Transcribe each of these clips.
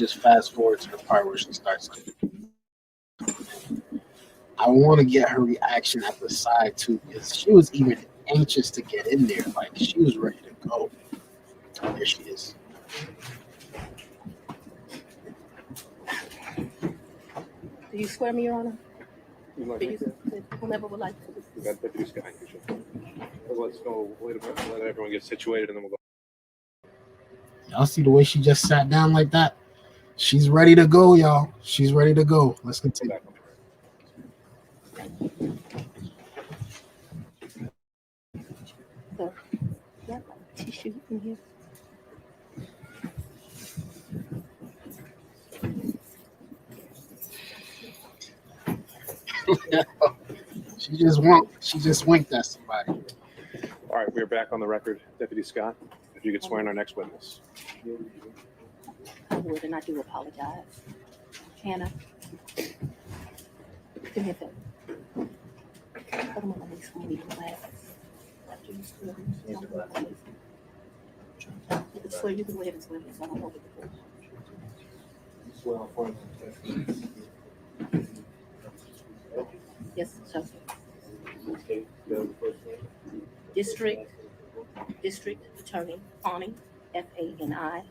just fast forward to the part where she starts. I want to get her reaction at the side too, because she was even anxious to get in there. Like she was ready to go. Oh, there she is. Do you swear me, Your Honor? Whomever would like to. We got Deputy Scott. Let's go. Wait a minute. Let everyone get situated, and then we'll go. Y'all see the way she just sat down like that? She's ready to go, y'all. She's ready to go. Let's continue. So, yeah, tissue in here. She just winked at somebody. All right, we're back on the record. Deputy Scott, if you could swear in our next witness. I would, and I do apologize. Hannah, give me a thing. Put them on at least 1 week glasses. After you swear, you can swear, you can go ahead and swear, so I don't hold it before. Yes, sir. District Attorney Fani, Fani.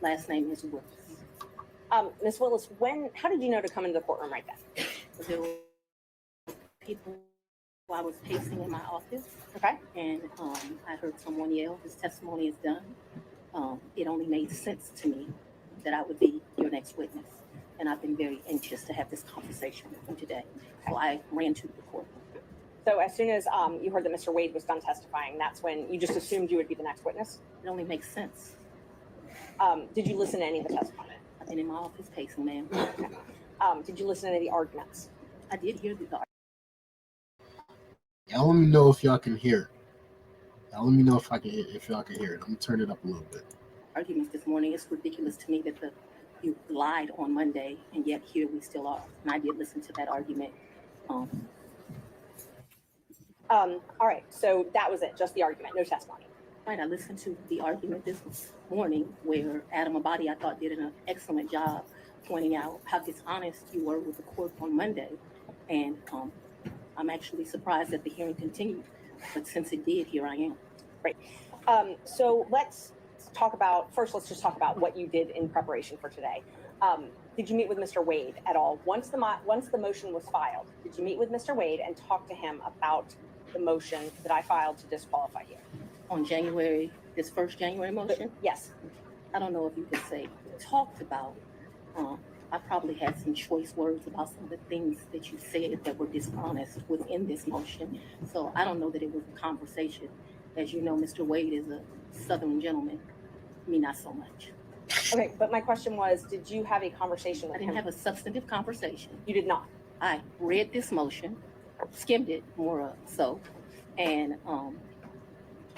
Last name is Willis. Ms. Willis, how did you know to come into the courtroom right then? There were people I was pacing in my office. Okay. And I heard someone yell, "His testimony is done." It only made sense to me that I would be your next witness. And I've been very anxious to have this conversation with him today. So I ran to the court. So as soon as you heard that Mr. Wade was done testifying, that's when you just assumed you would be the next witness? It only makes sense. Did you listen to any of the testimony? I've been in my office pacing, ma'am. Okay. Did you listen to any of the arguments? I did hear the argument. Y'all let me know if y'all can hear it. Y'all let me know if y'all can hear it. I'm gonna turn it up a little bit. Arguments this morning. It's ridiculous to me that you lied on Monday, and yet here we still are. And I did listen to that argument. All right, so that was it, just the argument, no testimony. Right, I listened to the argument this morning where Adam Abadi, I thought, did an excellent job pointing out how dishonest you were with the court on Monday. And I'm actually surprised that the hearing continued. But since it did, here I am. Great. So let's just talk about what you did in preparation for today. Did you meet with Mr. Wade at all? Once the motion was filed, did you meet with Mr. Wade and talk to him about the motion that I filed to disqualify you? On this first January motion? Yes. I don't know if you could say talked about. I probably had some choice words about some of the things that you said that were dishonest within this motion. So I don't know that it was a conversation. As you know, Mr. Wade is a Southern gentleman. Me, not so much. Okay, but my question was, did you have a conversation with I didn't him? have a substantive conversation. You did not? I read this motion, skimmed it more so, and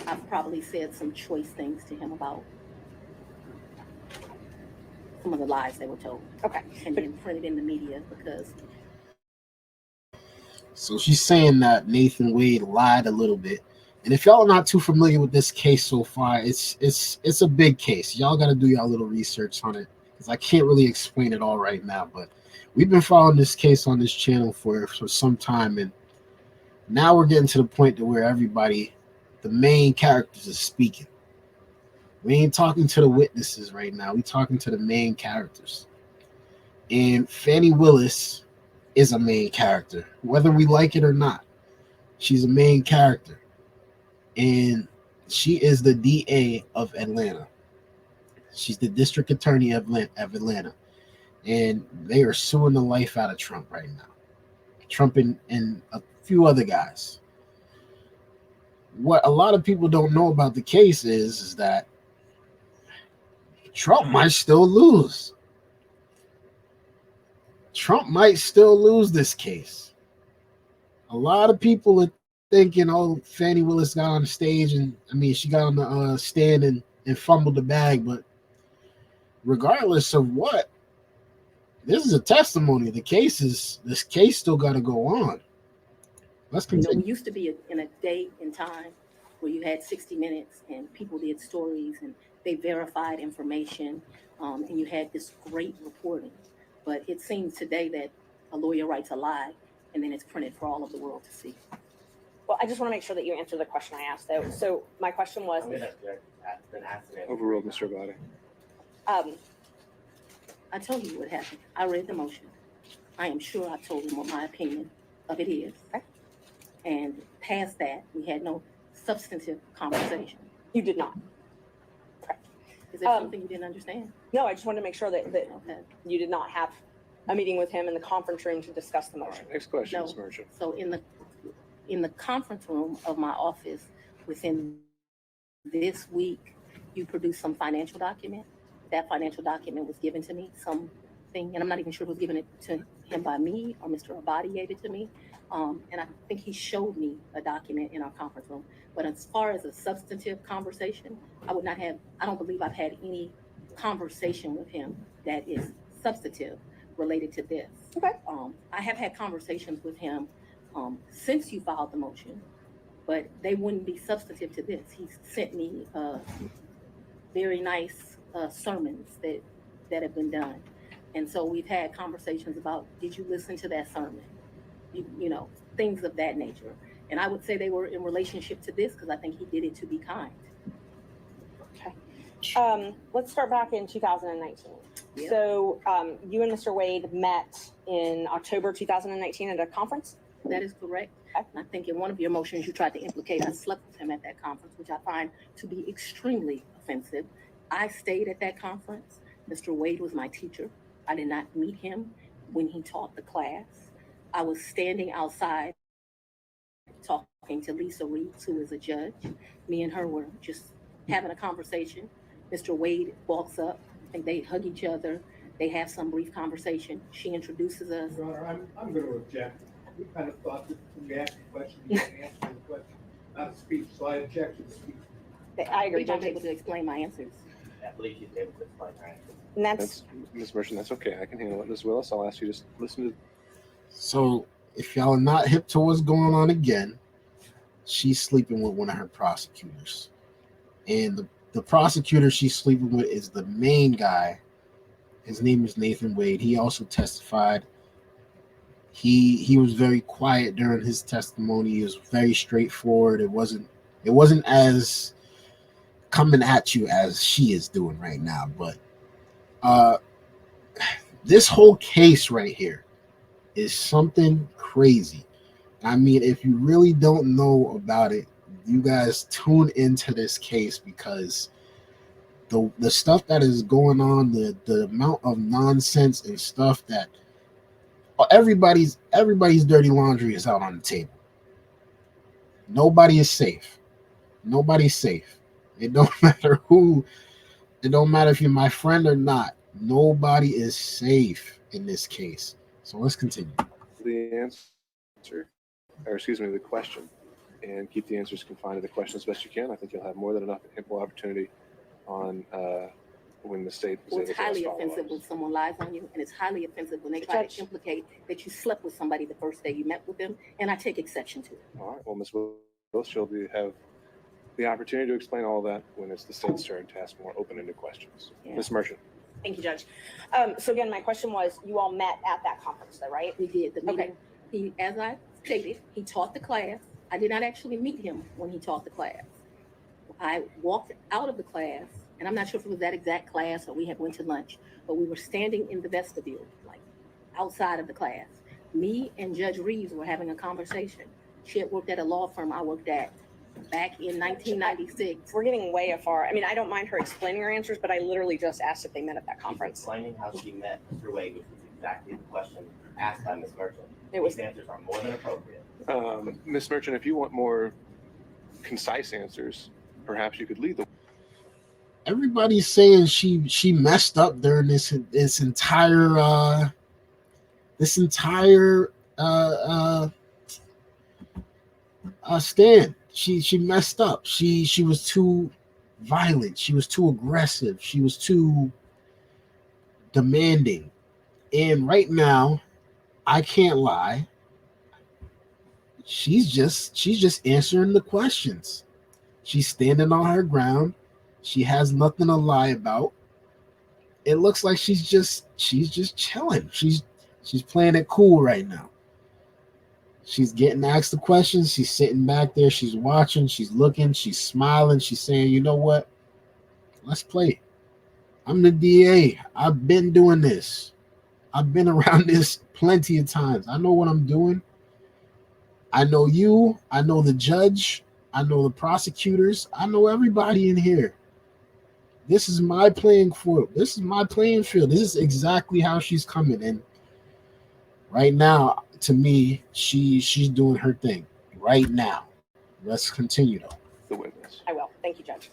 I've probably said some choice things to him about some of the lies they were told. Okay. And then printed in the media because. So she's saying that Nathan Wade lied a little bit. And if y'all are not too familiar with this case so far, it's a big case. Y'all got to do y'all little research on it because I can't really explain it all right now. But we've been following this case on this channel for some time, and now we're getting to the point to where everybody, the main characters, is speaking. We ain't talking to the witnesses right now. We're talking to the main characters. And Fani Willis is a main character, whether we like it or not. She's a main character. And she is the DA of Atlanta. She's the district attorney of Atlanta. And they are suing the life out of Trump right now. Trump and a few other guys. What a lot of people don't know about the case is that Trump might still lose. Trump might still lose this case. A lot of people are thinking, oh, Fani Willis got on the stage she got on the stand and fumbled the bag. But regardless of what, this is a testimony. This case still got to go on. Let's continue. We used to be in a day and time where you had 60 Minutes and people did stories and they verified information. and you had this great reporting. But it seems today that a lawyer writes a lie, and then it's printed for all of the world to see. Well, I just want to make sure that you answer the question I asked, though. So my question was, I'm gonna object. Been asked and answered. Overruled, Mr. Abadi. I told you what happened. I read the motion. I am sure I told him what my opinion of it is. Okay. And past that, we had no substantive conversation. you did not. Correct. Is there something you didn't understand? No, I just wanted to make sure that Okay. you did not have a meeting with him in the conference room to discuss the All motion. right, next question, No. Ms. Merchant. So in the conference room of my office within this week, you produced some financial document. That financial document was given to me, something, and I'm not even sure who was giving it to him by me or Mr. Abadi gave it to me. And I think he showed me a document in our conference room. But as far as a substantive conversation, I don't believe I've had any conversation with him that is substantive related to this. Okay. I have had conversations with him since you filed the motion, but they wouldn't be substantive to this. He sent me very nice sermons that have been done. And so we've had conversations about, did you listen to that sermon? You know, things of that nature. And I would say they were in relationship to this because I think he did it to be kind. Okay. Let's start back in 2019. Yeah. So you and Mr. Wade met in October 2019 at a conference? That is correct. Okay. And I think in one of your motions, you tried to implicate I slept with him at that conference, which I find to be extremely offensive. I stayed at that conference. Mr. Wade was my teacher. I did not meet him when he taught the class. I was standing outside talking to Lisa Reeves, who is a judge. Me and her were just having a conversation. Mr. Wade walks up, and they hug each other. They have some brief conversation. She introduces us. Your Honor, I'm going to object. We kind of thought that when you asked the question, you can answer the question, not a speech, so I object to the speech. I agree, I'm Judge. able to explain my answers. I believe she's able to explain her answer. And That's Ms. Merchant. That's okay. I can handle it. Ms. Willis, I'll ask you to listen to. So if y'all are not hip to what's going on again, she's sleeping with one of her prosecutors. And the prosecutor she's sleeping with is the main guy. His name is Nathan Wade. He also testified. He was very quiet during his testimony. He was very straightforward. It wasn't as coming at you as she is doing right now. But this whole case right here is something crazy. I mean, if you really don't know about it, you guys tune into this case because the stuff that is going on, the amount of nonsense and stuff that everybody's dirty laundry is out on the table. Nobody is safe. Nobody's safe. It don't matter who. It don't matter if you're my friend or not. Nobody is safe in this case. So let's continue. The answer, or excuse me, the question, and keep the answers confined to the question as best you can. I think you'll have more than enough ample opportunity on when the state is Well, able it's to highly follow offensive up. when someone lies on you, and it's highly offensive when they try Judge. to implicate that you slept with somebody the first day you met with them, and I take exception to it. All right. Well, Ms. Willis, she'll have the opportunity to explain all that when it's the state's turn to ask more open-ended questions. Yeah. Ms. Merchant. Thank you, Judge. So again, my question was, you all met at that conference, though, right? We did the Okay. meeting. As I stated, he taught the class. I did not actually meet him when he taught the class. I walked out of the class, and I'm not sure if it was that exact class or we had went to lunch, but we were standing in the vestibule, like outside of the class. Me and Judge Reeves were having a conversation. She had worked at a law firm I worked at back in 1996. We're getting way afar. I mean, I don't mind her explaining her answers, but I literally just asked if they met at that She's conference. explaining how she met Mr. Wade, which was exactly the question asked by Ms. Merchant. It was These answers are more than appropriate. Ms. Merchant, if you want more concise answers, perhaps you could lead the. Everybody's saying she messed up during this entire stand. She messed up. She was too violent. She was too aggressive. She was too demanding. And right now, I can't lie. She's just answering the questions. She's standing on her ground. She has nothing to lie about. it looks like she's just chilling. She's playing it cool right now. She's getting asked the questions. She's sitting back there. She's watching. She's looking. She's smiling. She's saying, you know what? Let's play. I'm the DA. I've been doing this. I've been around this plenty of times. I know what I'm doing. I know you. I know the judge. I know the prosecutors. I know everybody in here. This is my playing field. This is my playing field. This is exactly how she's coming. And right now, to me, she's doing her thing right now. Let's continue though. The witness. I will. Thank you, Judge.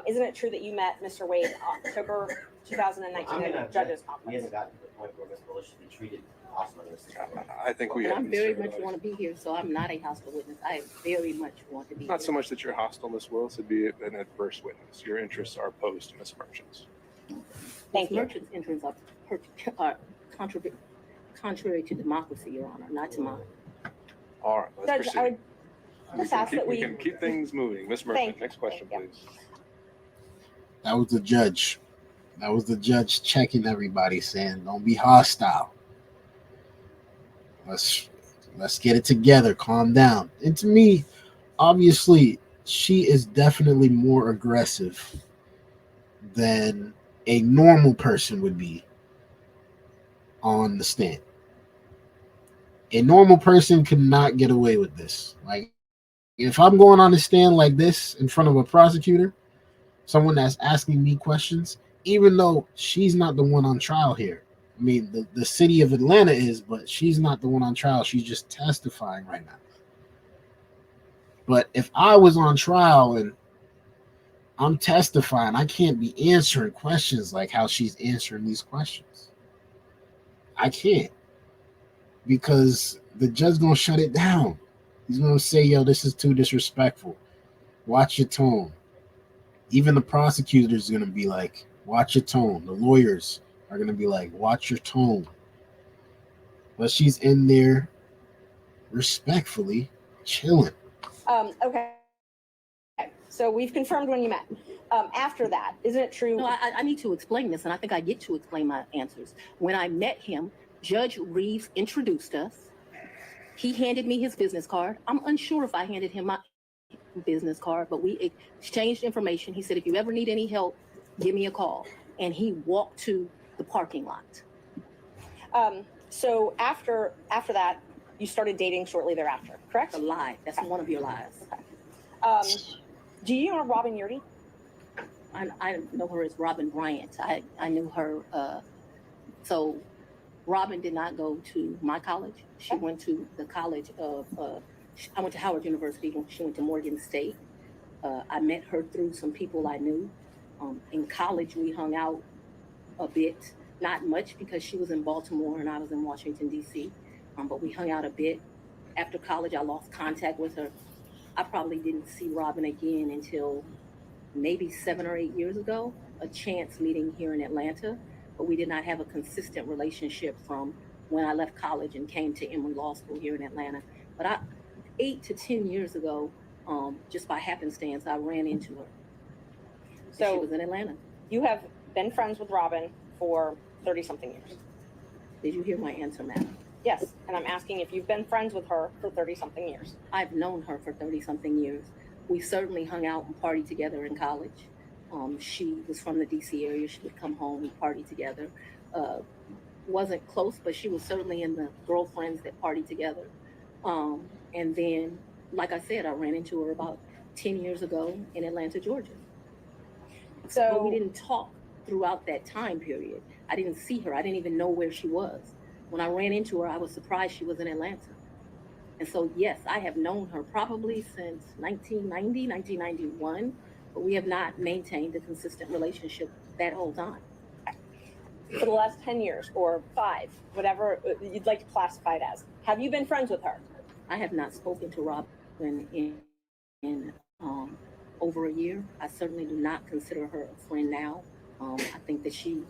Isn't it true that you met Mr. Wade October 2019 at the judges' We conference? haven't gotten to the point where Ms. Willis should be treated hostile in this situation. I think we And have. I'm very much want to be here, so I'm not a hostile witness. I very much want to be Not here. so much that you're hostile, Ms. Willis, it'd be an adverse witness. Your interests are opposed to Ms. Merchant's. Thank you. Merchant's interests are contrary to democracy, Your Honor, not to mine. All right, let's Judge, I proceed. would just ask that We we. can keep things moving. Ms. Merchant, Thank you. next question, Thank you. please. That was the judge. That was the judge checking everybody, saying, "Don't be hostile. Let's get it together. Calm down." And to me, obviously, she is definitely more aggressive than a normal person would be on the stand. A normal person could not get away with this. Like, if I'm going on the stand like this in front of a prosecutor, someone that's asking me questions, even though she's not the one on trial here. I mean, the city of Atlanta is, but she's not the one on trial. She's just testifying right now. But if I was on trial and I'm testifying, I can't be answering questions like how she's answering these questions. I can't, because the judge's gonna shut it down. He's gonna say, yo, this is too disrespectful. Watch your tone. Even the prosecutors are gonna be like, watch your tone. The lawyers are gonna be like, watch your tone. But she's in there respectfully chilling. Okay. So we've confirmed when you met. After that, isn't it true? No, I need to explain this, and I think I get to explain my answers. When I met him, Judge Reeves introduced us. He handed me his business card. I'm unsure if I handed him my business card, but we exchanged information. He said, if you ever need any help, give me a call. And he walked to the parking lot. So after that, you started dating shortly thereafter, correct? That's a lie. That's one of your lies. Do you know Robin Yurdy? I know her as Robin Bryant. I knew her. So Robin did not go to my college. She went to the college of, I went to Howard University. She went to Morgan State. I met her through some people I knew. In college, we hung out a bit, not much because she was in Baltimore and I was in Washington, D.C. But we hung out a bit. After college, I lost contact with her. I probably didn't see Robin again until maybe 7 or 8 years ago, a chance meeting here in Atlanta, but we did not have a consistent relationship from when I left college and came to Emory Law School here in Atlanta. But 8 to 10 years ago, just by happenstance, I ran into her. So she was in Atlanta. You have been friends with Robin for 30-something years. Did you hear my answer, ma'am? Yes, and I'm asking if you've been friends with her for 30-something years. I've known her for 30-something years. We certainly hung out and partied together in college. She was from the D.C. area. She would come home and party together. Wasn't close, but she was certainly in the girlfriends that partied together. And then, like I said, I ran into her about 10 years ago in Atlanta, Georgia. But we didn't talk throughout that time period. I didn't see her. I didn't even know where she was. When I ran into her, I was surprised she was in Atlanta. And so, yes, I have known her probably since 1990, 1991, but we have not maintained a consistent relationship that whole time. For the last 10 years or 5, whatever you'd like to classify it as, have you been friends with her? I have not spoken to Robin in over a year. I certainly do not consider her a friend now. I think that she,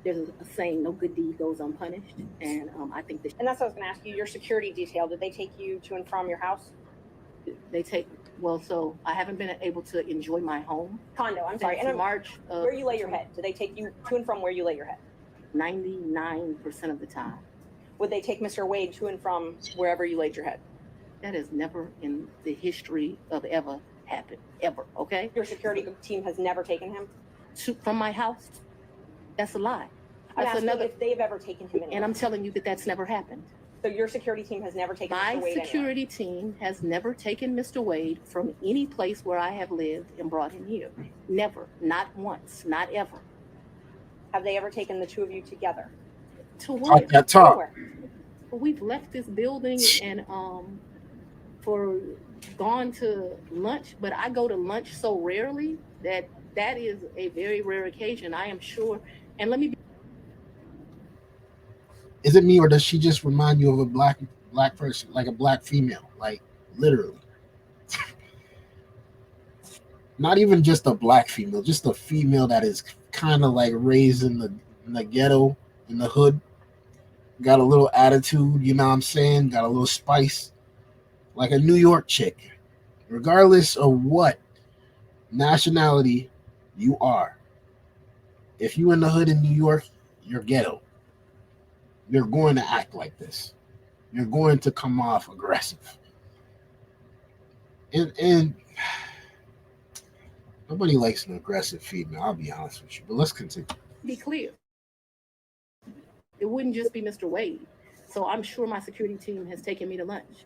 there's a saying, no good deed goes unpunished. And I think that. And that's what I was going to ask you. Your security detail, did they take you to and from your house? They take Well, so I haven't been able to enjoy my home Condo, I'm sorry. since And March of where you lay your head? Do they take you to and from where you lay your head? 99% of the time. Would they take Mr. Wade to and from wherever you laid your head? That has never in the history of ever happened, ever, okay? Your security team has never taken him? From my house? That's a lie. I'm That's asking another, if they've ever taken him anywhere. and I'm telling you that that's never happened. So your security team has never taken My Mr. Wade security team has never taken Mr. Wade from any place where I have lived and brought him here. Never, not once, not ever. anywhere? Have they ever taken the two of you together? To where? Talk that talk. Anywhere. We've left this building and gone to lunch, but I go to lunch so rarely that is a very rare occasion. I am sure. And let me be, Is it me or does she just remind you of a black person, like a black female, like literally? Not even just a black female, just a female that is kind of like raised in the ghetto, in the hood, got a little attitude, you know what I'm saying? Got a little spice, like a New York chick, regardless of what nationality you are. If you in the hood in New York, you're ghetto. You're going to act like this. You're going to come off aggressive. And nobody likes an aggressive female, I'll be honest with you. But let's continue. be clear. It wouldn't just be Mr. Wade. So I'm sure my security team has taken me to lunch.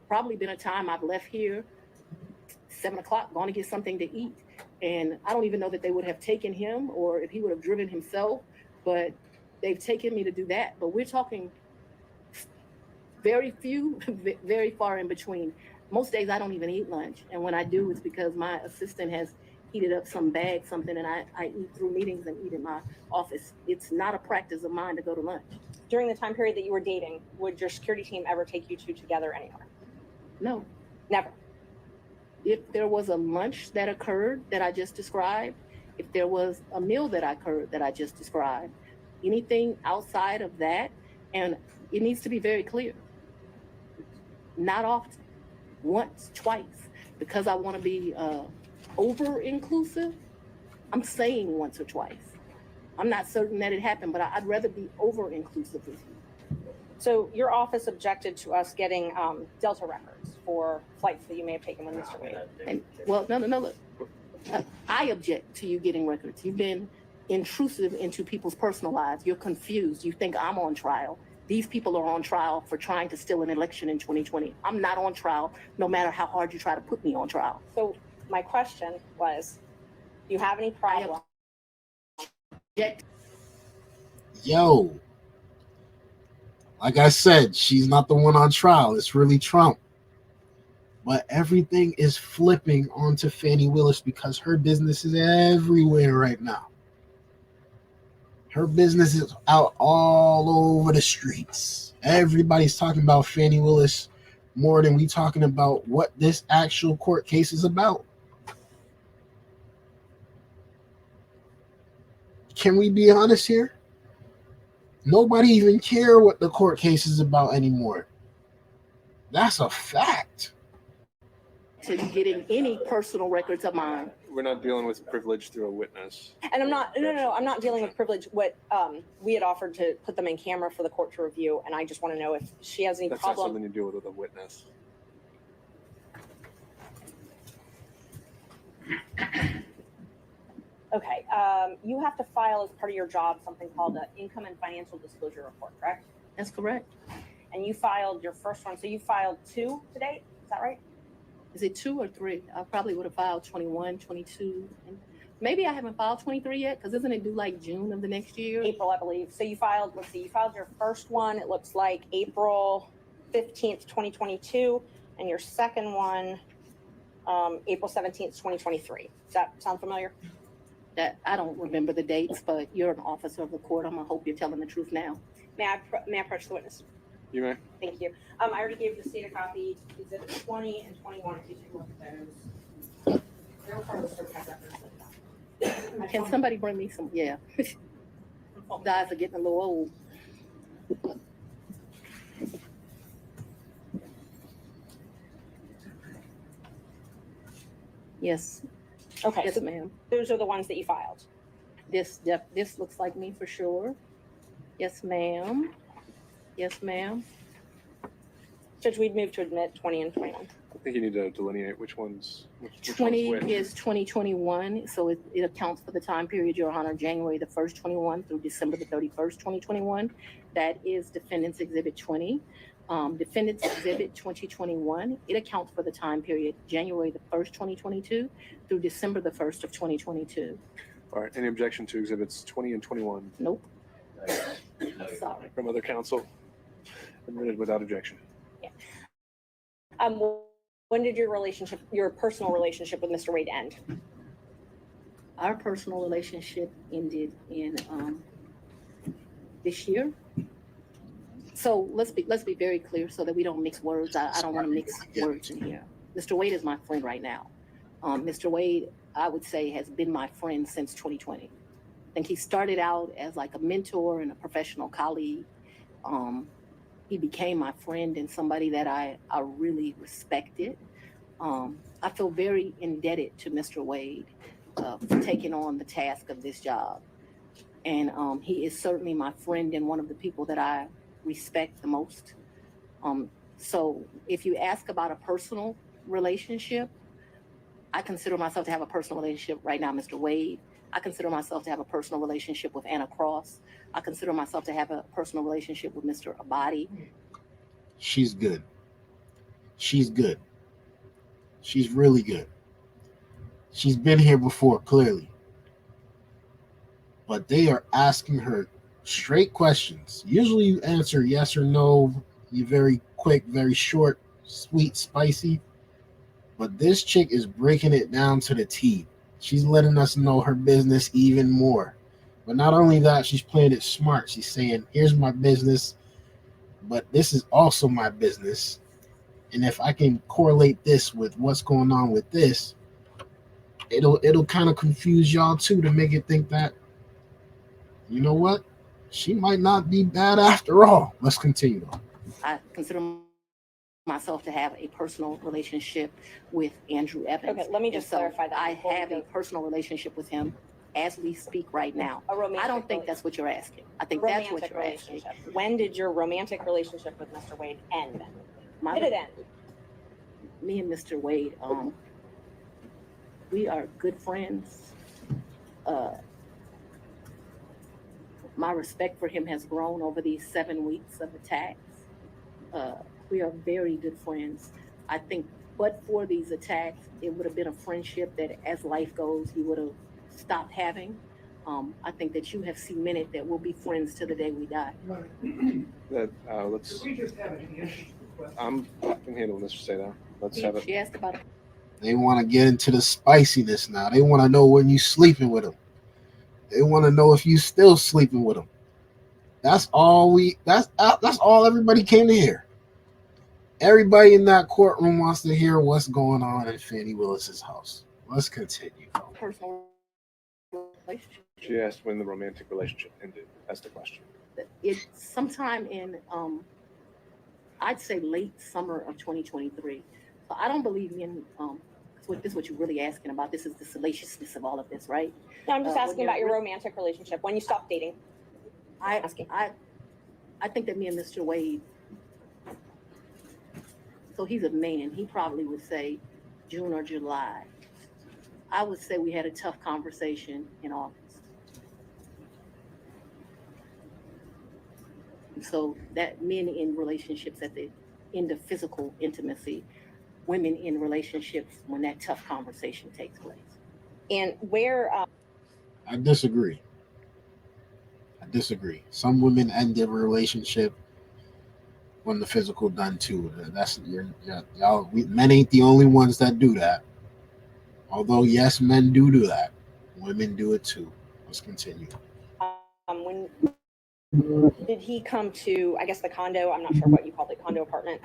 Probably been a time I've left here 7 o'clock, gone to get something to eat. And I don't even know that they would have taken him or if he would have driven himself, but they've taken me to do that. But we're talking very few, very far in between. Most days I don't even eat lunch. And when I do, it's because my assistant has heated up some bag, something, and I eat through meetings and eat in my office. It's not a practice of mine to go to lunch. During the time period that you were dating, would your security team ever take you two together anywhere? No. Never. If there was a lunch that occurred that I just described, if there was a meal that occurred that I just described, anything outside of that, and it needs to be very clear. Not often, once, twice, because I want to be over inclusive. I'm saying once or twice. I'm not certain that it happened, but I'd rather be over inclusive with you. So your office objected to us getting Delta records for flights that you may have taken with Mr. Wade. And well, no, look. I object to you getting records. You've been intrusive into people's personal lives. You're confused. You think I'm on trial. These people are on trial for trying to steal an election in 2020. I'm not on trial, no matter how hard you try to put me on trial. So my question was, do you have any problem? Yo, like I said, she's not the one on trial. It's really Trump. But everything is flipping onto Fani Willis because her business is everywhere right now. Her business is out all over the streets. Everybody's talking about Fani Willis more than we talking about what this actual court case is about. Can we be honest here? Nobody even care what the court case is about anymore. That's a fact. To getting any personal records of mine. We're not dealing with privilege through a witness. And I'm not, no, I'm not dealing with privilege. What we had offered to put them in camera for the court to review, and I just want to know if she has any That's problem. not something you deal with a witness. Okay, you have to file as part of your job something called an income and financial disclosure report, correct? That's correct. And you filed your first one, so you filed 2 to date, is that right? Is it 2 or 3? I probably would have filed 21, 22. And maybe I haven't filed 23 yet, because isn't it due like June of the next year? April, I believe. So you filed, let's see, you filed your first one, it looks like April 15th, 2022, and your second one, April 17th, 2023. Does that sound familiar? That I don't remember the dates, but you're an officer of the court. I'm gonna hope you're telling the truth now. May I approach the witness? You may. Thank you. I already gave the state a copy. Exhibit 20 and 21. If you take a look at those. They're part of the search packet. Can somebody bring me some? Yeah. Guys are getting a little old. Yes, Okay, yes, so ma'am. those are the ones that you filed. This looks like me for sure. Yes, ma'am. Yes, ma'am. Judge, we'd move to admit 20 and 21. I think you need to delineate which one's which 20 one's which. is 2021, so it accounts for the time period, Your Honor, January the 1st, 21 through December the 31st, 2021. That is Defendant's Exhibit 20. Defendant's Exhibit 2021, it accounts for the time period January the 1st, 2022 through December the 1st of 2022. All right. Any objection to exhibits 20 and 21 Nope, No, sorry. from other counsel? Admitted without objection. When did your personal relationship with Mr. Wade end? Our personal relationship ended in this year. So let's be very clear so that we don't mix words. I don't want to mix words in here. Mr. Wade is my friend right now. Mr. Wade, I would say, has been my friend since 2020. I think he started out as like a mentor and a professional colleague. He became my friend and somebody that I really respected. I feel very indebted to Mr. Wade for taking on the task of this job. And he is certainly my friend and one of the people that I respect the most. So if you ask about a personal relationship, I consider myself to have a personal relationship right now, Mr. Wade. I consider myself to have a personal relationship with Anna Cross. I consider myself to have a personal relationship with Mr. Abadi. She's good. She's good. She's really good. She's been here before, clearly. But they are asking her straight questions. Usually you answer yes or no. You're very quick, very short, sweet, spicy. But this chick is breaking it down to the T. She's letting us know her business even more. But not only that, she's playing it smart. She's saying, here's my business, but this is also my business. And if I can correlate this with what's going on with this, it'll kind of confuse y'all too, to make it think that, you know what, she might not be bad after all. Let's continue. I consider myself to have a personal relationship with Andrew Evans. Okay, let me just clarify that. I have a personal relationship with him as we speak right now. I don't think that's what you're asking. I think that's what you're asking. When did your romantic relationship with Mr. Wade end? My- Did it end? Me and Mr. Wade, we are good friends. My respect for him has grown over these 7 weeks of attacks. We are very good friends. I think, but for these attacks, it would have been a friendship that, as life goes, you would have stopped having. I think that you have cemented that we'll be friends to the day we die. Let's. Could we just have an answer to the question? I can handle Mr. Seda. Let's have it. She asked about They want to get into the spiciness now. They want to know when you sleeping with them. They want to know if you still sleeping with them. That's all that's all everybody came to hear. Everybody in that courtroom wants to hear what's going on in Fani Willis's house. Let's continue. personal relationship. She asked when the romantic relationship ended. That's the question. It's sometime in, I'd say late summer of 2023. So I don't believe in, this is what you're really asking about. This is the salaciousness of all of this, right? No, I'm just asking when about you're your romantic relationship, when you stopped dating. I Asking. I think that me and Mr. Wade, so he's a man, he probably would say June or July. I would say we had a tough conversation in August. So that men in relationships at the end of physical intimacy, women in relationships when that tough conversation takes place. And where, I disagree. Some women end their relationship when the physical done too. That's y'all. Men ain't the only ones that do that. Although yes, men do that. Women do it too. Let's continue. when did he come to, I guess, the condo? I'm not sure what you called it, condo apartment.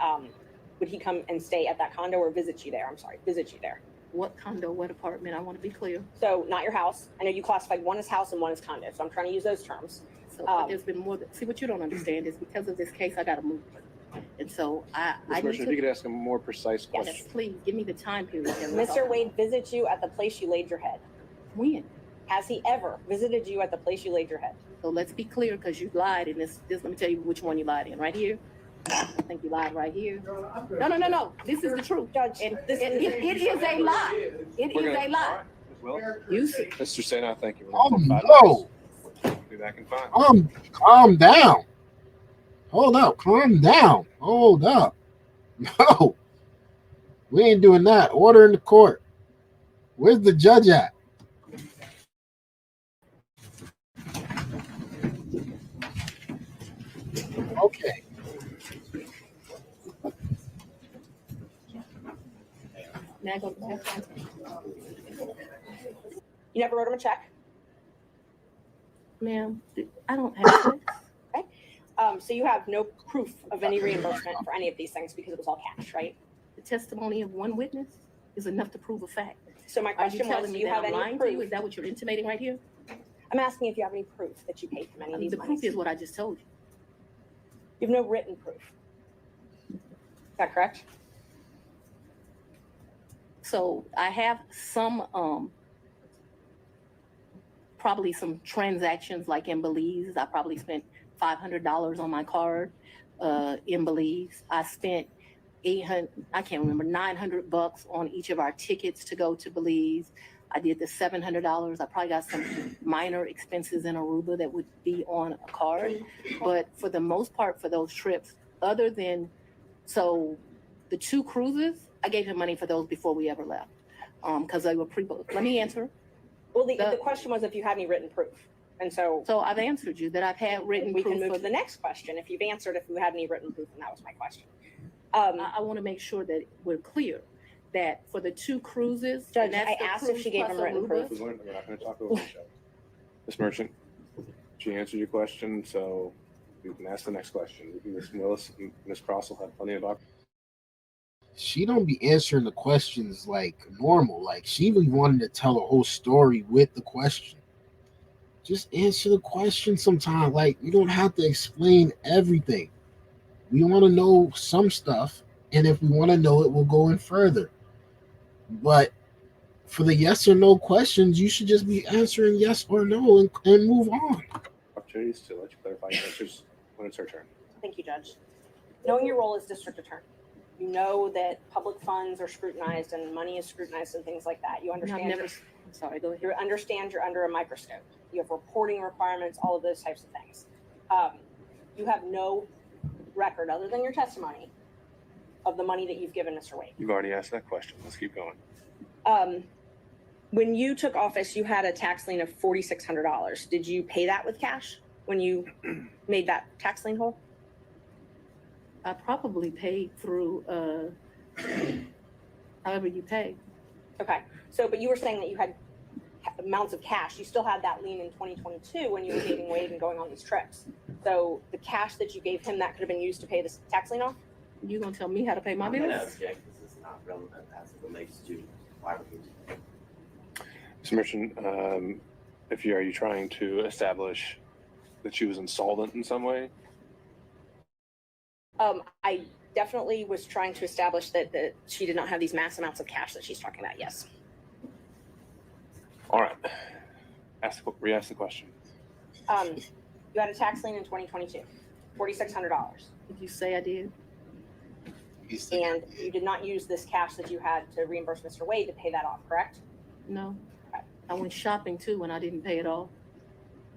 Would he come and stay at that condo or visit you there? I'm sorry, visit you there. What condo, what apartment? I want to be clear. So not your house. I know you classified one as house and one as condo. So I'm trying to use those terms. So but there's been more. See, what you don't understand is because of this case, I got to move. And so I Ms. need Merchant, if you to, could ask a more precise yes, question. please give me the time period. that we're Mr. talking Wade about. visits you at the place you laid your head. When? Has he ever visited you at the place you laid your head? So let's be clear, because you lied in this. Let me tell you which one you lied in. Right here. I think you lied right here. No. This is the truth. Judge, And it is a lie. It We're is gonna- a lie. All right, Ms. Willis. You see, Mr. Sena, thank you. We're Oh gonna take 5 no! minutes. Be back in 5. Calm down. Hold up. Calm down. Hold up. No, we ain't doing that. Order in the court. Where's the judge at? Okay. now I go to test. you never wrote him a check. Ma'am, I don't have sex. So you have no proof of any reimbursement for any of these things because it was all cash, right? The testimony of one witness is enough to prove a fact. So my Are you question was, telling do me you that have I'm any lying to you? proof? Is that what you're intimating right here? I'm asking if you have any proof that you paid him any I of mean, these the monies. proof is what I just told you. You have no written proof. Is that correct? So I have some, probably some transactions like in Belize. I probably spent $500 on my card in Belize. I spent 800, I can't remember, $900 on each of our tickets to go to Belize. I did the $700. I probably got some minor expenses in Aruba that would be on a card. But for the most part, for those trips, other than, so the 2 cruises, I gave him money for those before we ever left because they were pre-booked. Let me answer. Well, the question was if you had any written proof. And so I've answered you that I've had written we proof. can move of, to the next question. If you've answered if you had any written proof, and that was my question. I want to make sure that we're clear that for the 2 cruises, Judge, and that's I the asked if cruise she gave plus him written Aruba. proof. We're not going to talk over each other. Ms. Merchant, she answered your question, so you can ask the next question. Ms. Willis and Ms. Cross will have plenty of opportunity. She don't be answering the questions like normal. Like she really wanted to tell a whole story with the question. Just answer the question sometime. Like you don't have to explain everything. We want to know some stuff, and if we want to know it, we'll go in further. But for the yes or no questions, you should just be answering yes or no and move on. Opportunities to let you clarify your answers when it's her turn. Thank you, Judge. Knowing your role as district attorney, you know that public funds are scrutinized and money is scrutinized and things like that. You And I've understand. never, I'm sorry, go ahead. You understand you're under a microscope. You have reporting requirements, all of those types of things. You have no record other than your testimony of the money that you've given Mr. Wade. You've already asked that question. Let's keep going. When you took office, you had a tax lien of $4,600. Did you pay that with cash when you made that tax lien whole? I probably paid through however you pay. Okay. So, but you were saying that you had amounts of cash. You still had that lien in 2022 when you were dating Wade and going on these trips. So the cash that you gave him, that could have been used to pay this tax lien off? You gonna tell me how to pay my I'm gonna bills? object. This is not relevant as it relates to why we're here. Ms. Merchant, are you trying to establish that she was insolvent in some way? I definitely was trying to establish that she did not have these mass amounts of cash that she's talking about. Yes. All right. Re-ask the question. You had a tax lien in 2022, $4,600, Did you say I did? and you did not use this cash that you had to reimburse Mr. Wade to pay that off, correct? No. I went shopping too when I didn't pay it all.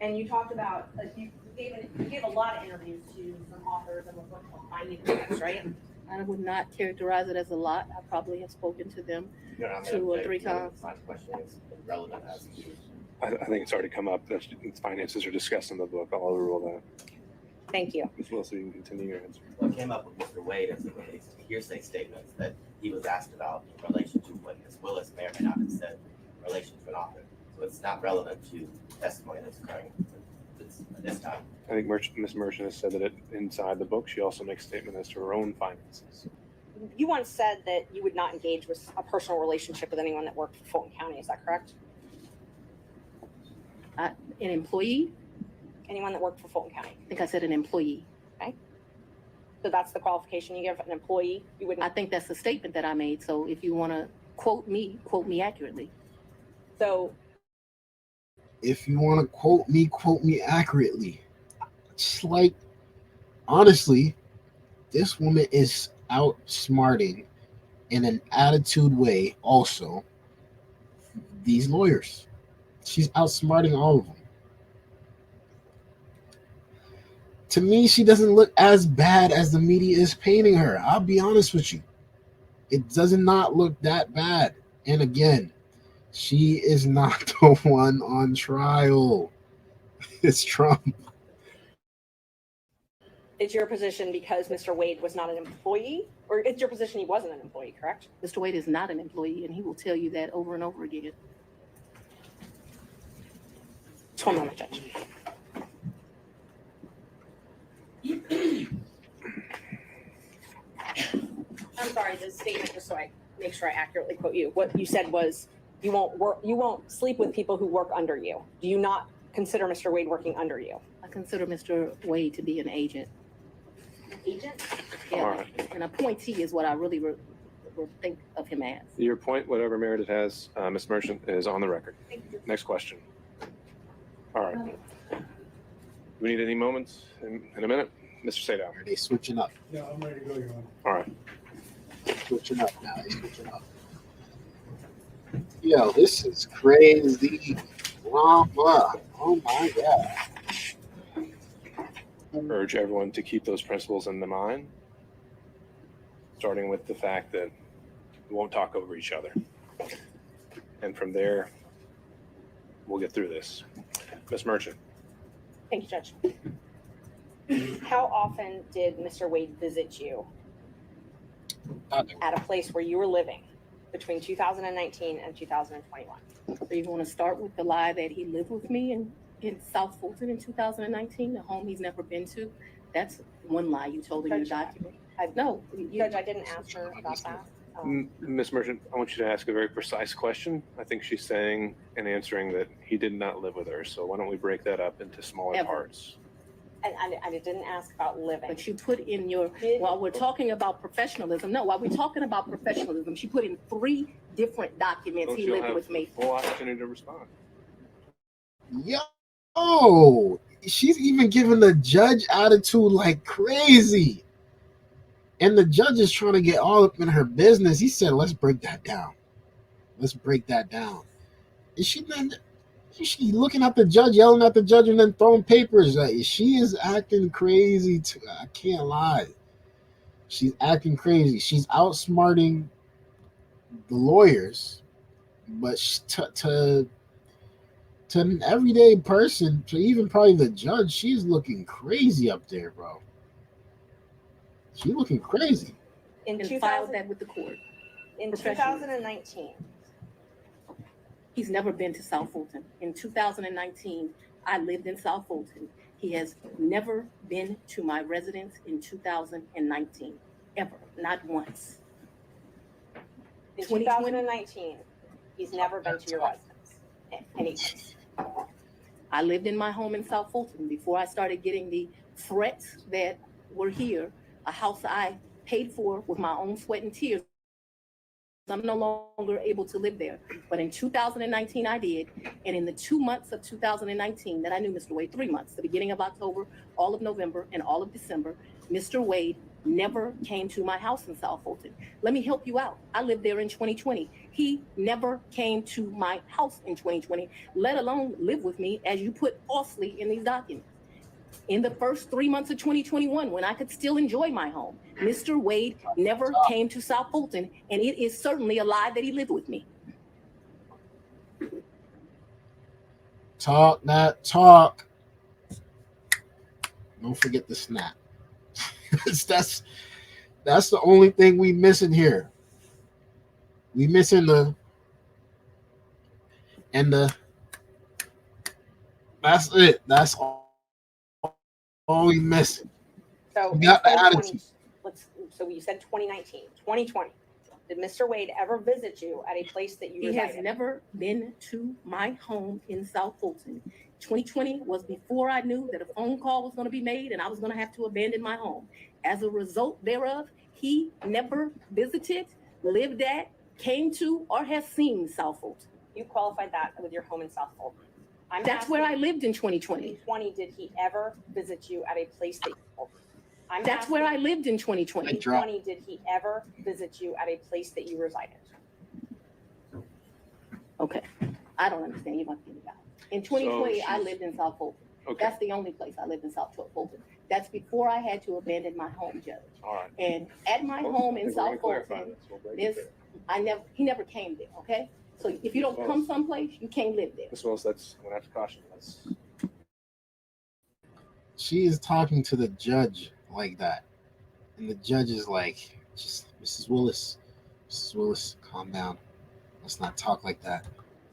And you talked about, you gave a lot of interviews to some authors and what's called finding books, right? I would not characterize it as a lot. I probably have spoken to them. You're not 2 or 3 object. times. My question is relevant as to. I think it's already come up that finances are discussed in the book. I'll overrule that. Thank you. Ms. Wilson, you can continue your answer. What came up with Mr. Wade as it relates to hearsay statements that he was asked about in relation to what Ms. Willis may or may not have said in relation to an author. So it's not relevant to testimony that's occurring at this time. I think Ms. Merchant has said that inside the book, she also makes a statement as to her own finances. You once said that you would not engage with a personal relationship with anyone that worked for Fulton County. Is that correct? An employee? Anyone that worked for Fulton County? I think I said an employee. So that's the qualification you give an employee? You wouldn't? I think that's the statement that I made. So if you want to quote me accurately. So If you want to quote me accurately. It's like, honestly, this woman is outsmarting in an attitude way also these lawyers. She's outsmarting all of them. To me, she doesn't look as bad as the media is painting her. I'll be honest with you. It does not look that bad. And again, she is not the one on trial. It's Trump. it's your position because Mr. Wade was not an employee, or it's your position he wasn't an employee, correct? Mr. Wade is not an employee, and he will tell you that over and over again. Just one moment, Judge. I'm sorry, the statement, just so I make sure I accurately quote you. What you said was you won't sleep with people who work under you. Do you not consider Mr. Wade working under you? I consider Mr. Wade to be an agent. Agent? Yeah, All right. an appointee is what I really would think of him as. Your point, whatever merit it has, Ms. Merchant, is on the record. Next question. All right. Do we need any moments in a minute? Mr. Sadow. Are they switching up? Yeah, I'm ready to go, Your Honor. All right. Switching up now. They're switching up. Yo, this is crazy. Blah, blah. Oh my God. Urge everyone to keep those principles in the mind, starting with the fact that we won't talk over each other. And from there, we'll get through this. Ms. Merchant. Thank you, Judge. How often did Mr. Wade visit you at a place where you were living between 2019 and 2021? So you want to start with the lie that he lived with me in South Fulton in 2019, a home he's never been to? That's one lie you told in your Judge, document. No, Judge, I didn't ask her about that. Ms. Merchant, I want you to ask a very precise question. I think she's saying and answering that he did not live with her. So why don't we break that up into smaller Ever. parts? And I didn't ask about living. But you put in your, while we're talking about professionalism, while we're talking about professionalism, she put in 3 different documents Don't he you lived have with me. full opportunity to respond? Yo, she's even giving the judge attitude like crazy. And the judge is trying to get all up in her business. He said, let's break that down. Let's break that down. Is she looking at the judge, yelling at the judge, and then throwing papers? She is acting crazy too. I can't lie. She's acting crazy. She's outsmarting the lawyers, but to an everyday person, to even probably the judge, she's looking crazy up there, bro. She's looking crazy. In And 2000 filed that with the court. in professionally. 2019, He's never been to South Fulton. In 2019, I lived in South Fulton. He has never been to my residence in 2019, ever, not once. in 2020? 2019, he's never been to your residence. Any place. I lived in my home in South Fulton before I started getting the threats that were here, a house I paid for with my own sweat and tears. I'm no longer able to live there. But in 2019, I did. And in the 2 months of 2019 that I knew Mr. Wade, 3 months, the beginning of October, all of November, and all of December, Mr. Wade never came to my house in South Fulton. Let me help you out. I lived there in 2020. He never came to my house in 2020, let alone live with me, as you put falsely in these documents. In the first 3 months of 2021, when I could still enjoy my home, Mr. Wade never came to South Fulton, and it is certainly a lie that he lived with me. Talk that talk. Don't forget the snap. that's the only thing we missing here. We missing the that's it. That's all we missing. So, You got the 2020 attitude. so you said 2019, 2020. Did Mr. Wade ever visit you at a place that you He resided? has never been to my home in South Fulton. 2020 was before I knew that a phone call was going to be made and I was going to have to abandon my home. As a result thereof, he never visited, lived at, came to, or has seen South Fulton. You qualified that with your home in South Fulton. That's where I lived in 2020. 2020, did he ever visit you at a place that That's where I lived in 2020. 2020, did he ever visit you at a place that you resided? Okay. I don't understand. You must get it out. In 2020, I lived in South Fulton. Okay. That's the only place I lived in South Fulton. That's before I had to abandon my home, Judge. All right. And at my home in South Fulton, he never came there, okay? So if you don't come someplace, you can't live there. Ms. Willis, I'm gonna have to caution you. She is talking to the judge like that. And the judge is like, just Mrs. Willis, calm down. Let's not talk like that.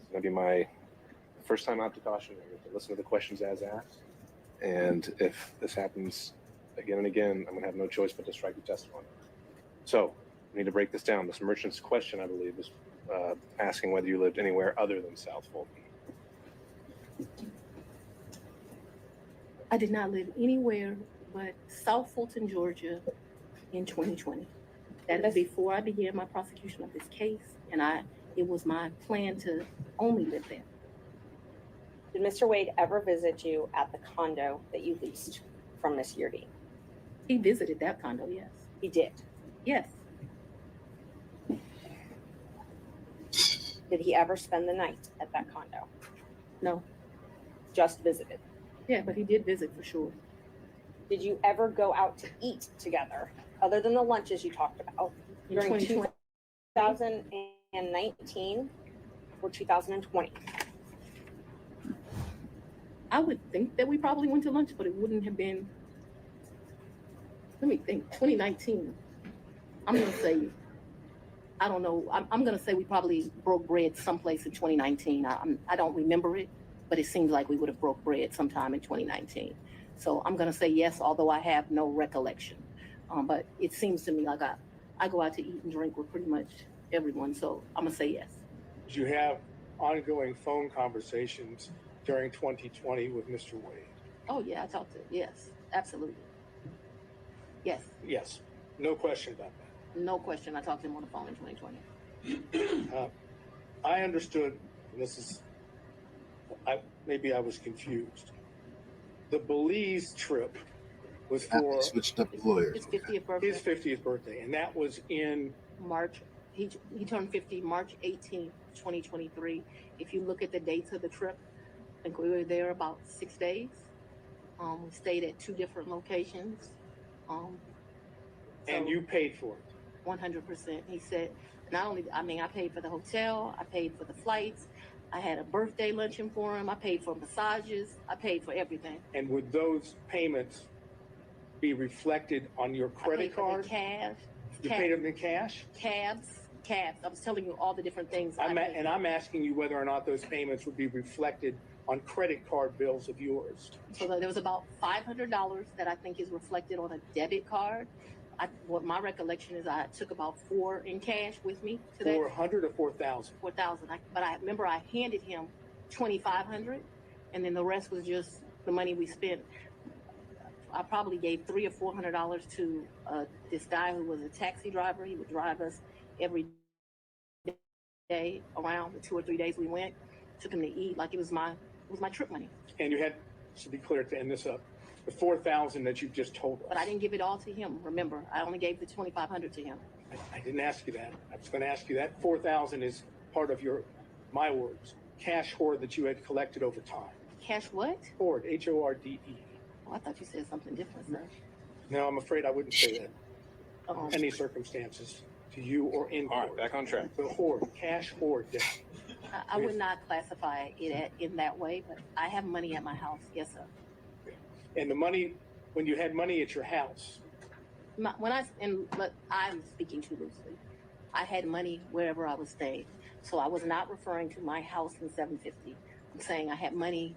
It's gonna be my first time out to caution you. To listen to the questions as asked. And if this happens again and again, I'm gonna have no choice but to strike your testimony. So we need to break this down. This merchant's question, I believe, is asking whether you lived anywhere other than South Fulton. I did not live anywhere but South Fulton, Georgia in 2020. That is before I began my prosecution of this case, and it was my plan to only live there. Did Mr. Wade ever visit you at the condo that you leased from Miss Yurdi? He visited that condo, yes. He did. Yes. Did he ever spend the night at that condo? No. Just visited. Yeah, but he did visit for sure. Did you ever go out to eat together, other than the lunches you talked about, during 2019 or 2020? I would think that we probably went to lunch, but it wouldn't have been, let me think, 2019. I'm going to say, I don't know. I'm going to say we probably broke bread someplace in 2019. I don't remember it, but it seems like we would have broke bread sometime in 2019. So I'm going to say yes, although I have no recollection. But it seems to me like I go out to eat and drink with pretty much everyone. So I'm going to say yes. Did you have ongoing phone conversations during 2020 with Mr. Wade? Oh, yeah, I talked to, yes, absolutely. Yes. Yes, no question about that. No question. I talked to him on the phone in 2020. I understood, and maybe I was confused. The Belize trip was for Switched up lawyers. His 50th birthday. his 50th birthday, and that was in March. He turned 50 March 18th, 2023. If you look at the dates of the trip, I think we were there about 6 days. We stayed at 2 different locations. and you paid for it. 100%. He said, I paid for the hotel, I paid for the flights, I had a birthday luncheon for him, I paid for massages, I paid for everything. And would those payments be reflected on your credit card? Cash. You paid them in cash? Cabs. I was telling you all the different things. I'm asking you whether or not those payments would be reflected on credit card bills of yours. So there was about $500 that I think is reflected on a debit card. What my recollection is, I took about 4 in cash with me today. 400 or 4,000? 4,000. But I remember I handed him 2,500, and then the rest was just the money we spent. I probably gave $300 or $400 to this guy who was a taxi driver. He would drive us every day around the 2 or 3 days we went. Took him to eat like it was my trip money. And you had, to be clear, to end this up, the 4,000 that you just told us. But I didn't give it all to him. Remember, I only gave the 2,500 to him. I didn't ask you that. I was going to ask you that 4,000 is part of my words, cash hoard that you had collected over time. Cash what? Hoard, H-O-R-D-E. Oh, I thought you said something different, sir. No, I'm afraid I wouldn't say that. Um, Any circumstances to you or in All right, court. back on track. The hoard, cash hoard debt. I would not classify it in that way, but I have money at my house. Yes, sir. And the money, when you had money at your house, I'm speaking too loosely. I had money wherever I was staying. So I was not referring to my house in 750. I'm saying I had money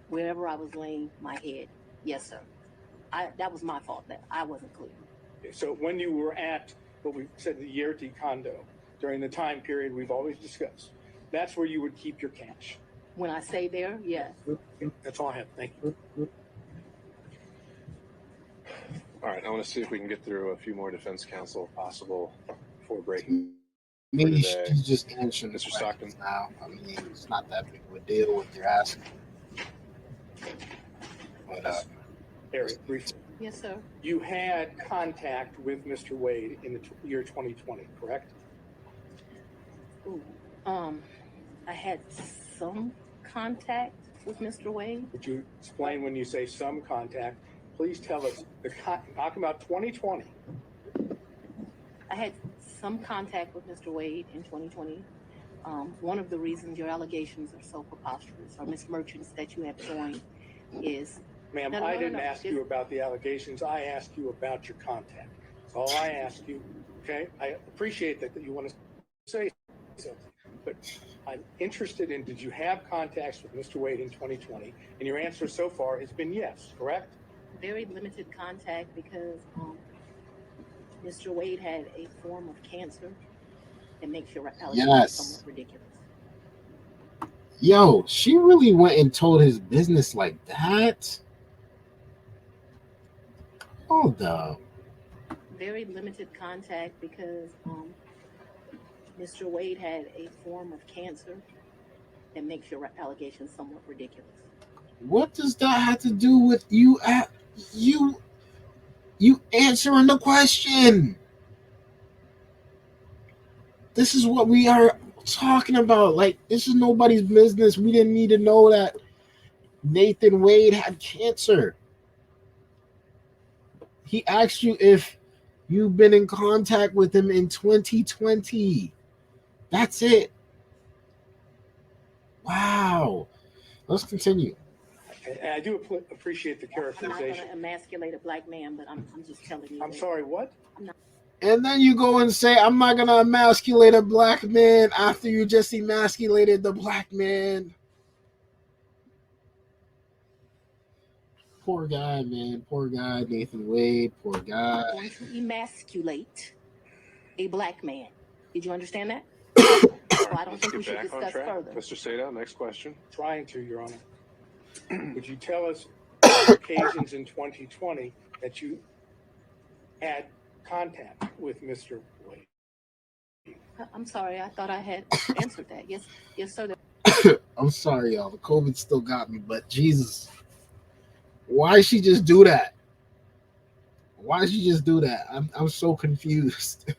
wherever I was laying my head. Yes, sir. That was my fault that I wasn't clear. so when you were at what we said the Yerti condo during the time period we've always discussed, that's where you would keep your cash. When I say there, yes. That's all I have. Thank you. All right, I want to see if we can get through a few more defense counsel if possible before breaking. Maybe today. she's just answering the Mr. questions Stockton. now. I mean, it's not that big of a deal what you're asking. But Eric, briefly. Yes, sir. You had contact with Mr. Wade in the year 2020, correct? Ooh. I had some contact with Mr. Wade. Would you explain when you say some contact? Please tell us, talking about 2020. I had some contact with Mr. Wade in 2020. One of the reasons your allegations are so preposterous, or Miss Merchants that you have joined, is Ma'am, No, I no, didn't no. ask you about the allegations. I asked you about your contact. That's all I asked you. Okay? I appreciate that you want to say something, but I'm interested in, did you have contacts with Mr. Wade in 2020? And your answer so far has been yes, correct? very limited contact because Mr. Wade had a form of cancer that makes your allegations Yes. somewhat ridiculous. yo, she really went and told his business like that? Hold up. Very limited contact because Mr. Wade had a form of cancer that makes your allegations somewhat ridiculous. What does that have to do with you answering the question? This is what we are talking about. Like, this is nobody's business. We didn't need to know that Nathan Wade had cancer. He asked you if you've been in contact with him in 2020. That's it. Wow. Let's continue. And I do appreciate the I'm not going characterization. to emasculate a black man, but I'm just telling you. I'm that sorry, what? And then you go and say, I'm not going to emasculate a black man after you just emasculated the black man. Poor guy, man. Poor guy, Nathan Wade. Poor guy. I'm going to emasculate a black man. Did you understand that? All So right, I don't let's think we get should back on discuss track. further. Mr. Sato, next question. Trying to, Your Honor. Would you tell us the occasions in 2020 that you had contact with Mr. Wade? I'm sorry. I thought I had answered that. Yes, sir. I'm sorry, y'all. The COVID still got me, but Jesus. Why she just do that? Why she just do that? I'm so confused.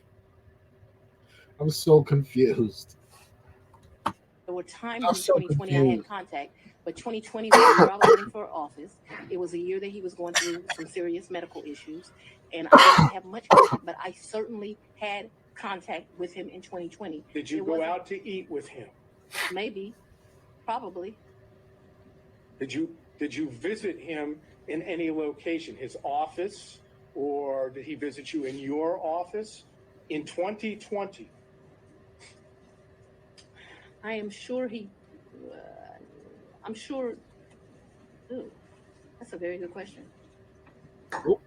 I'm so confused. There were times I'm in so 2020 I confused. had contact, but 2020 was the year I was running for office. It was a year that he was going through some serious medical issues, and I didn't have much contact, but I certainly had contact with him in 2020. Did you It go wasn't- out to eat with him? Maybe, probably. Did you visit him in any location, his office, or did he visit you in your office in 2020? I am sure he. I'm sure. Ooh, that's a very good question. Oh.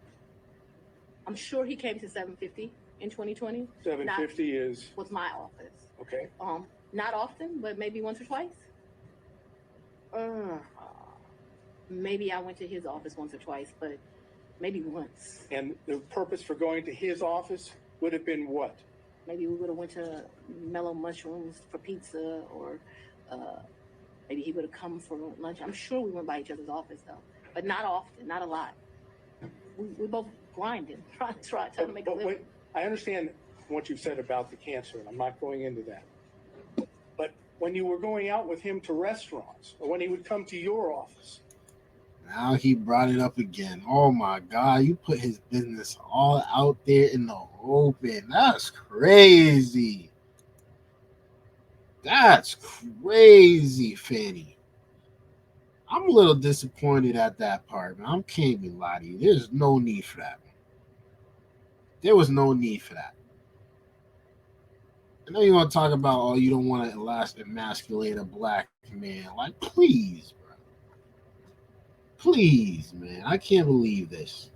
I'm sure he came to 750 in 2020. 750 is Was my office. okay. Not often, but maybe once or twice. Maybe I went to his office once or twice, but maybe once. And the purpose for going to his office would have been what? Maybe we would have went to Mellow Mushrooms for pizza, or maybe he would have come for lunch. I'm sure we went by each other's office though, but not often, not a lot. We both grinding, trying to make a living. Wait, I understand what you've said about the cancer, and I'm not going into that. But when you were going out with him to restaurants, or when he would come to your office, Now he brought it up again. Oh my God, you put his business all out there in the open. That's crazy. That's crazy, Fani. I'm a little disappointed at that part, man. I can't even lie to you. There's no need for that. There was no need for that. I know you want to talk about, oh, you don't want to emasculate a black man. Like, please, bro. Please, man. I can't believe this.